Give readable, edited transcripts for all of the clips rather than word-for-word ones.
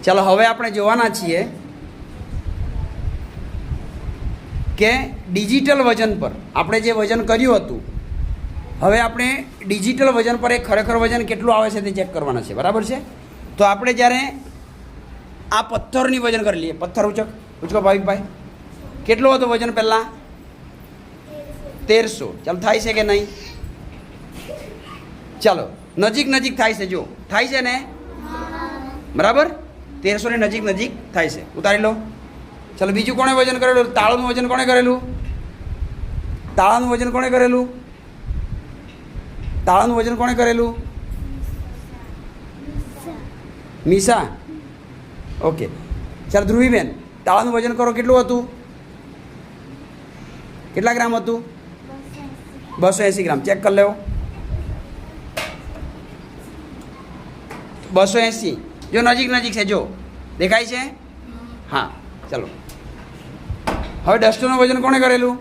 ચાલો હવે આપણે જોવાના છીએ કે ડિજિટલ વજન પર આપણે જે વજન કર્યું હતું, હવે આપણે ડિજિટલ વજન પર એ ખરેખર વજન કેટલું આવે છે તે ચેક કરવાના છે. બરાબર છે? તો આપણે જ્યારે આ પથ્થરની વજન કરી લઈએ. પથ્થર ઉચકો ભાવિકભાઈ, કેટલું હતું વજન પહેલાં? 1300. ચાલો થાય છે કે નહીં? ચાલો નજીક નજીક થાય છે. જો થાય છે ને, બરાબર? 1300 ની નજીક નજીક થાય છે. ઉતારી લો. ચાલો બીજું કોણે વજન કરેલું? તાળાનું વજન કોણે કરેલું? તાળાનું વજન કોણે કરેલું? તાળાનું વજન કોણે કરેલું? મીસા. ઓકે. ચાલો ધ્રુવીબેન, તાળાનું વજન કરો. કેટલું હતું? કેટલા ગ્રામ હતું? 280 ગ્રામ. ચેક કરી લેવો. 280. જો નજીક નજીક છે. જો દેખાય છે? હા. ચાલો હવે ડસ્ટરનું વજન કોણે કરેલું?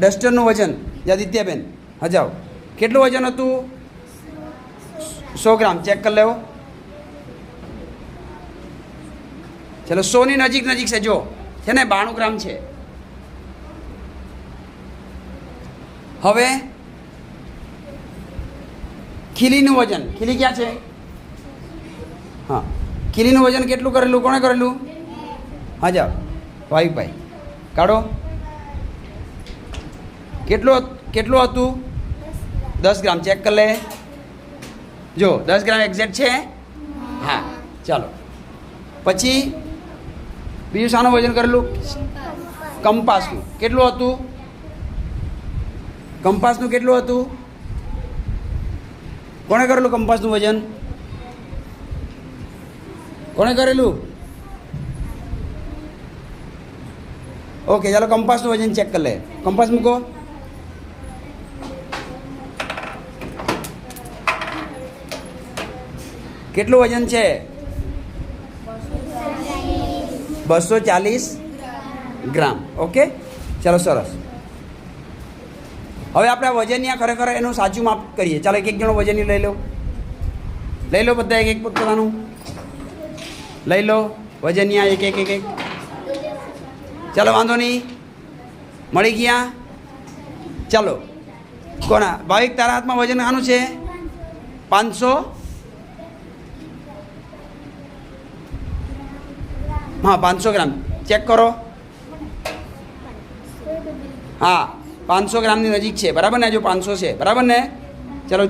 ડસ્ટરનું વજન આદિત્યબેન હજાવ. કેટલું વજન હતું? 100 ગ્રામ. ચેક કરી લેવો. ચાલો 100 ની નજીક નજીક છે. જો છે ને, 92 ગ્રામ છે. હવે ખીલીનું વજન. ખીલી ક્યાં છે? હા, ખીલીનું વજન કેટલું કરેલું? કોણે કરેલું? હા જાઓ ભાઈ કાઢો. કેટલું હતું? 10 ગ્રામ. ચેક કરી લે. જો 10 ગ્રામ એક્ઝેક્ટ છે. હા. ચાલો પછી બીજું શાનું વજન કરેલું? કંપાસનું. કેટલું હતું? કંપાસનું કેટલું હતું? કોણે કરેલું કંપાસનું વજન? કોણે કરેલું? ઓકે. ચાલો કંપાસનું વજન ચેક કરી લે. કંપાસ મૂકો. કેટલું વજન છે? 240 ગ્રામ. ઓકે. ચાલો સરસ. હવે આપણે આ વજનની ખરેખર એનું સાચું માપ કરીએ. ચાલો એક જણો વજનની લઈ લો. બધા એક પોતાનું લઈ લો. વજનિયા એક. ચાલો વાંધો નહીં, મળી ગયા. ચાલો કોના? ભાવિક, તારા હાથમાં વજન આનું છે 500. હા 500 ગ્રામ. ચેક કરો. હા 500 ગ્રામની નજીક છે. બરાબર ને? જો 500 છે. બરાબર ને? ચાલો